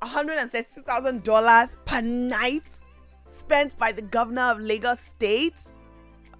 $132,000 per night spent by the governor of Lagos State.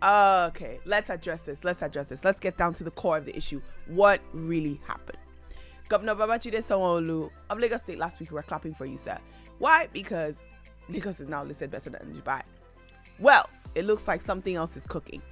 Okay, let's address this. Let's get down to the core of the issue. What really happened? Governor Babajide Sanwo-Olu of Lagos State last week, we were clapping for you, sir. Why? Because Lagos is now listed better than Dubai. Well, it looks like something else is cooking.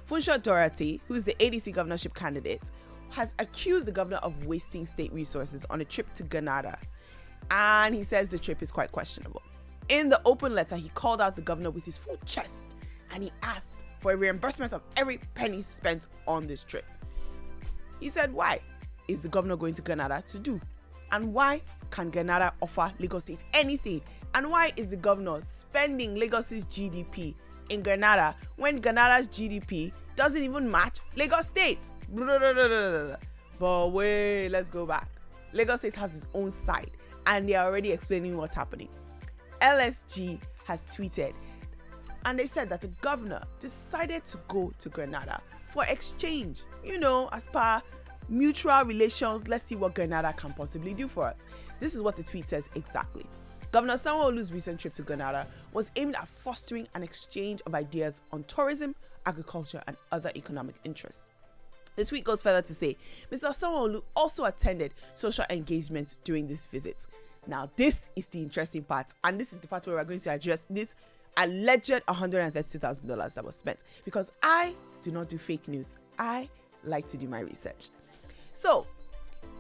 Funsho Dorothy, who's the ADC governorship candidate, has accused the governor of wasting state resources on a trip to Granada. And he says the trip is quite questionable. In the open letter, he called out the governor with his full chest and he asked for a reimbursement of every penny spent on this trip. He said, why is the governor going to Granada to do? And why can Granada offer Lagos State anything? And why is the governor spending Lagos's GDP in Granada when Granada's GDP doesn't even match Lagos State? But wait, let's go back. Lagos State has its own side and they are already explaining what's happening. LSG has tweeted and they said that the governor decided to go to Granada for exchange, as per mutual relations. Let's see what Granada can possibly do for us. This is what the tweet says exactly. Governor Sanwo-Olu's recent trip to Granada was aimed at fostering an exchange of ideas on tourism, agriculture, and other economic interests. The tweet goes further to say, Mr. Sanwo-Olu also attended social engagement during this visit. Now, this is the interesting part, and this is the part where we're going to address this alleged $132,000 that was spent, because I do not do fake news. I like to do my research. So,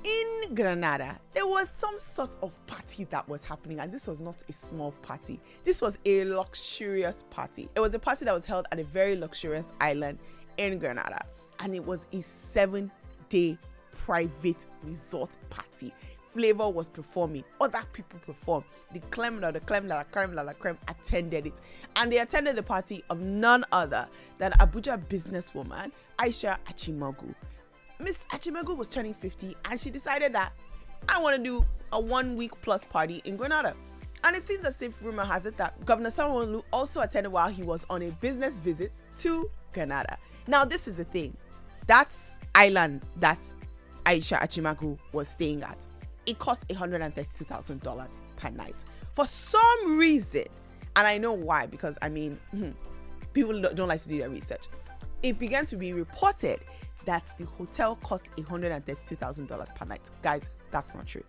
in Granada, there was some sort of party that was happening, and this was not a small party. This was a luxurious party. It was a party that was held at a very luxurious island in Granada, and it was a 7-day private resort party. Flavor was performing, other people performed. The creme de la creme attended it, and they attended the party of none other than Abuja businesswoman Aisha Achimagu. Miss Achimagu was turning 50 and she decided that I want to do a 1-week plus party in Granada. And it seems as if rumor has it that Governor Sanwo-Olu also attended while he was on a business visit to Granada. Now, this is the thing. That's island that Aisha Achimagu was staying at. It cost $132,000 per night. For some reason, and I know why, because people don't like to do their research. It began to be reported that the hotel cost $132,000 per night. Guys, that's not true.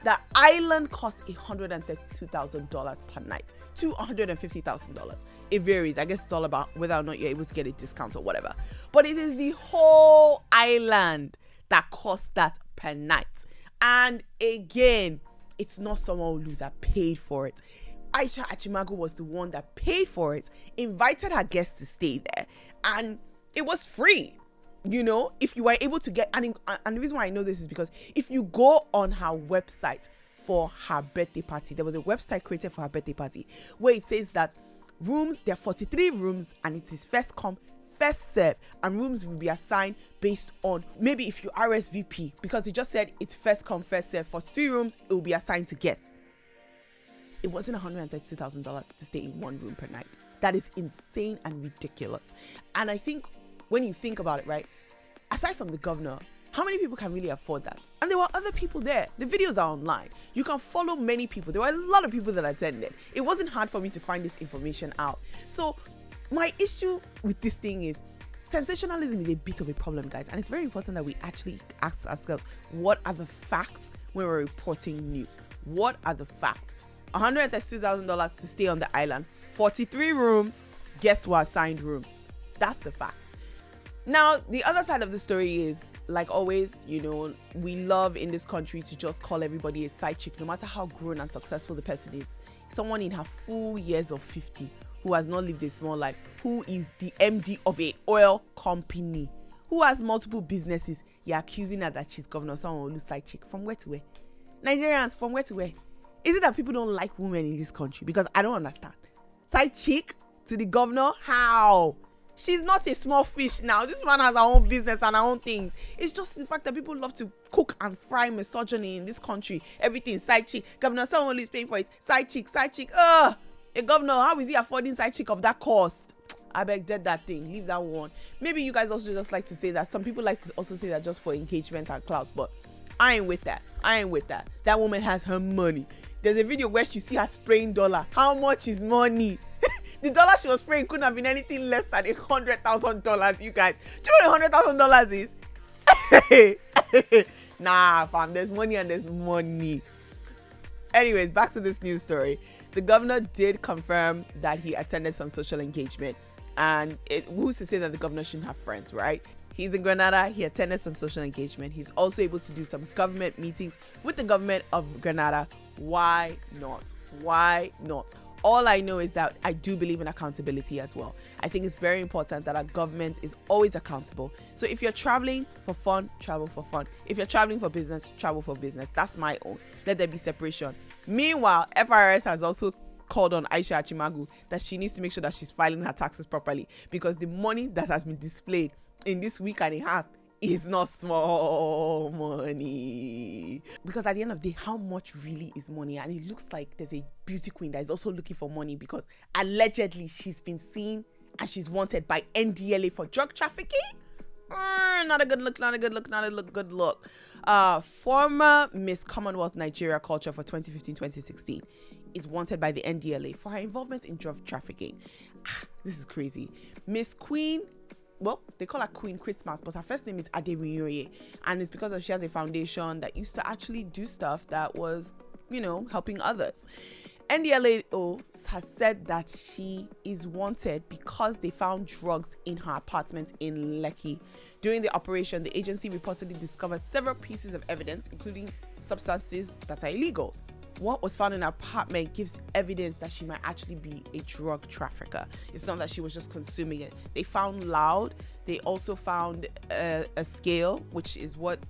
The island cost $132,000 per night to $150,000. It varies. I guess it's all about whether or not you're able to get a discount or whatever. But it is the whole island that costs that per night. And again, it's not Sanwo-Olu that paid for it. Aisha Achimagu was the one that paid for it, invited her guests to stay there, and it was free. If you were able to get, and the reason why I know this is because if you go on her website for her birthday party, there was a website created for her birthday party where it says that there are 43 rooms and it is first come, first serve, and rooms will be assigned based on maybe if you RSVP, because it just said it's first come, first serve. For 3 rooms, it will be assigned to guests. It wasn't $132,000 to stay in 1 room per night. That is insane and ridiculous. And I think when you think about it, right, aside from the governor, how many people can really afford that? And there were other people there. The videos are online. You can follow many people. There were a lot of people that attended. It wasn't hard for me to find this information out. So my issue with this thing is sensationalism is a bit of a problem, guys. And it's very important that we actually ask ourselves, what are the facts when we're reporting news? What are the facts? $132,000 to stay on the island, 43 rooms, guess what? Assigned rooms. That's the fact. Now, the other side of the story is, like always, we love in this country to just call everybody a side chick, no matter how grown and successful the person is. Someone in her full years of 50 who has not lived a small life, who is the MD of a oil company, who has multiple businesses. You're accusing her that she's Governor Sanwo-Olu's side chick. From where to where? Nigerians, from where to where? Is it that people don't like women in this country? Because I don't understand. Side chick to the governor? How? She's not a small fish now. This woman has her own business and her own things. It's just the fact that people love to cook and fry misogyny in this country. Everything side chick. Governor Sanwo-Olu is paying for it. Side chick. A governor, how is he affording side chick of that cost? I beg, dead that thing. Leave that one. Maybe you guys also just like to say that. Some people like to also say that just for engagement and clouds. But I ain't with that. That woman has her money. There's a video where she see her spraying dollar. How much is money? The dollar she was spraying couldn't have been anything less than $100,000, you guys. Do you know what $100,000 is? Nah, fam, there's money and there's money. Anyways, back to this news story. The governor did confirm that he attended some social engagement. And who's to say that the governor shouldn't have friends, right? He's in Grenada. He attended some social engagement. He's also able to do some government meetings with the government of Grenada. Why not? Why not? All I know is that I do believe in accountability as well. I think it's very important that our government is always accountable. So if you're traveling for fun, travel for fun. If you're traveling for business, travel for business. That's my own. Let there be separation. Meanwhile, FRS has also called on Aisha Achimagu that she needs to make sure that she's filing her taxes properly, because the money that has been displayed in this week and a half is not small money. Because at the end of the day, how much really is money? And it looks like there's a beauty queen that is also looking for money, because allegedly she's been seen and she's wanted by NDLEA for drug trafficking. Not a good look. Former Miss Commonwealth Nigeria Culture for 2015-2016 is wanted by the NDLEA for her involvement in drug trafficking. This is crazy. Miss Queen, well, they call her Queen Christmas, but her first name is Aderinoye, and it's because she has a foundation that used to actually do stuff that was, helping others. NDLEA has said that she is wanted because they found drugs in her apartment in Lekki. During the operation, the agency reportedly discovered several pieces of evidence, including substances that are illegal. What was found in her apartment gives evidence that she might actually be a drug trafficker. It's not that she was just consuming it. They found loud. They also found a scale, which is what,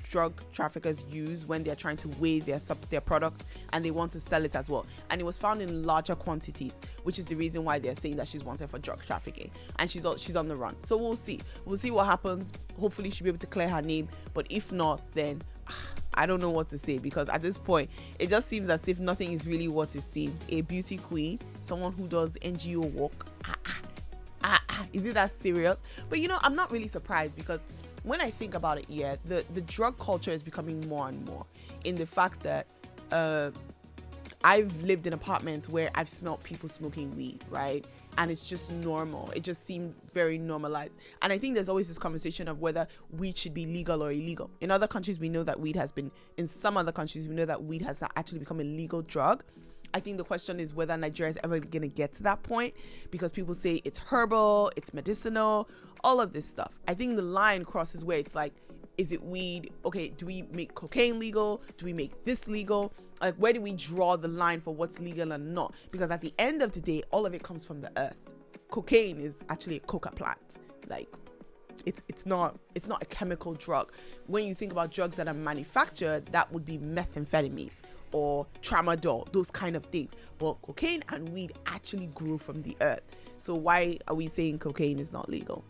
drug traffickers use when they're trying to weigh their product and they want to sell it as well. And it was found in larger quantities, which is the reason why they're saying that she's wanted for drug trafficking. And she's on the run. So we'll see. We'll see what happens. Hopefully she'll be able to clear her name. But if not, then I don't know what to say, because at this point, it just seems as if nothing is really what it seems. A beauty queen, someone who does NGO work. Is it that serious? But I'm not really surprised, because when I think about it, the drug culture is becoming more and more, in the fact that I've lived in apartments where I've smelled people smoking weed, right? And it's just normal. It just seemed very normalized. And I think there's always this conversation of whether weed should be legal or illegal. In other countries, we know that in some other countries, we know that weed has not actually become a legal drug. I think the question is whether Nigeria is ever going to get to that point, because people say it's herbal, it's medicinal, all of this stuff. I think the line crosses where it's like, is it weed? Okay, do we make cocaine legal? Do we make this legal? Like, where do we draw the line for what's legal and not? Because at the end of the day, all of it comes from the earth. Cocaine is actually a coca plant. Like, it's not a chemical drug. When you think about drugs that are manufactured, that would be methamphetamines or tramadol, those kind of things. But cocaine and weed actually grew from the earth. So why are we saying cocaine is not legal?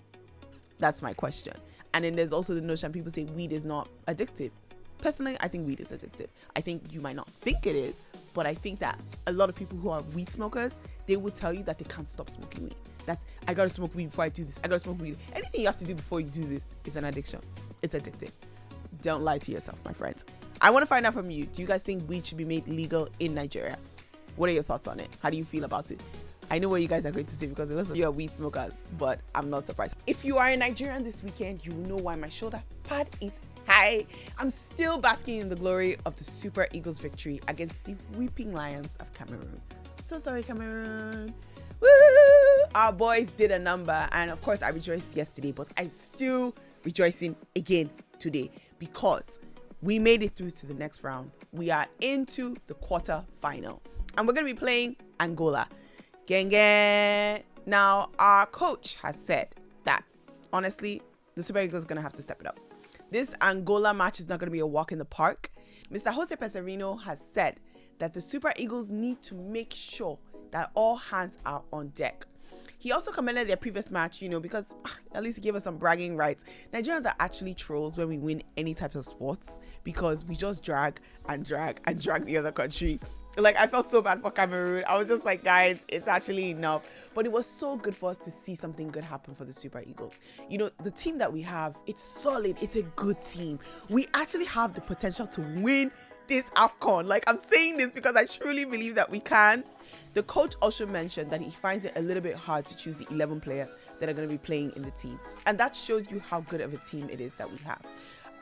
That's my question. And then there's also the notion people say weed is not addictive. Personally, I think weed is addictive. I think you might not think it is, but I think that a lot of people who are weed smokers, they will tell you that they can't stop smoking weed. I gotta smoke weed before I do this. I gotta smoke weed. Anything you have to do before you do this is an addiction. It's addictive. Don't lie to yourself, my friends. I want to find out from you. Do you guys think weed should be made legal in Nigeria? What are your thoughts on it? How do you feel about it? I know what you guys are going to say, because listen, you're weed smokers, but I'm not surprised. If you are in Nigeria this weekend, you will know why my shoulder pad is high. I'm still basking in the glory of the Super Eagles victory against the Weeping Lions of Cameroon. So sorry, Cameroon. Woo! Our boys did a number, and of course I rejoiced yesterday, but I'm still rejoicing again today, because we made it through to the next round. We are into the quarter final, and we're going to be playing Angola. Genge. Now, our coach has said that, honestly, the Super Eagles are going to have to step it up. This Angola match is not going to be a walk in the park. Mr. Jose Pesarino has said that the Super Eagles need to make sure that all hands are on deck. He also commended their previous match, because at least he gave us some bragging rights. Nigerians are actually trolls when we win any types of sports, because we just drag the other country. Like, I felt so bad for Cameroon. I was just like, guys, it's actually enough. But it was so good for us to see something good happen for the Super Eagles. You know, the team that we have, it's solid. It's a good team. We actually have the potential to win this AFCON. Like, I'm saying this because I truly believe that we can. The coach also mentioned that he finds it a little bit hard to choose the 11 players that are going to be playing in the team. And that shows you how good of a team it is that we have.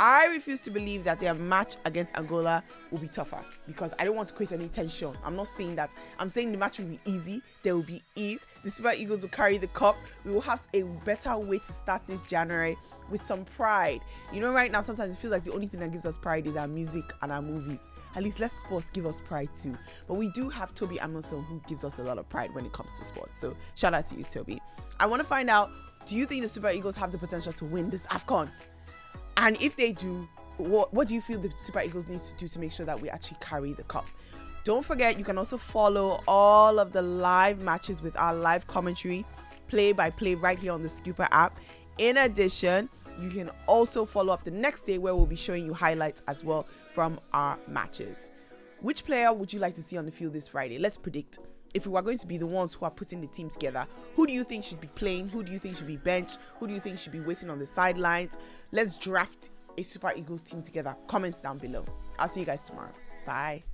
I refuse to believe that their match against Angola will be tougher because I don't want to create any tension. I'm not saying that. I'm saying the match will be easy. There will be ease. The Super Eagles will carry the cup. We will have a better way to start this January with some pride. You know, right now, sometimes it feels like the only thing that gives us pride is our music and our movies. At least let sports give us pride too. But we do have Toby Amonson, who gives us a lot of pride when it comes to sports. So shout out to you, Toby. I want to find out, do you think the Super Eagles have the potential to win this AFCON? And if they do, what do you feel the Super Eagles need to do to make sure that we actually carry the cup? Don't forget, you can also follow all of the live matches with our live commentary, play by play, right here on the Scooper app. In addition, you can also follow up the next day where we'll be showing you highlights as well from our matches. Which player would you like to see on the field this Friday? Let's predict. If we were going to be the ones who are putting the team together, who do you think should be playing? Who do you think should be benched? Who do you think should be waiting on the sidelines? Let's draft a Super Eagles team together. Comments down below. I'll see you guys tomorrow. Bye.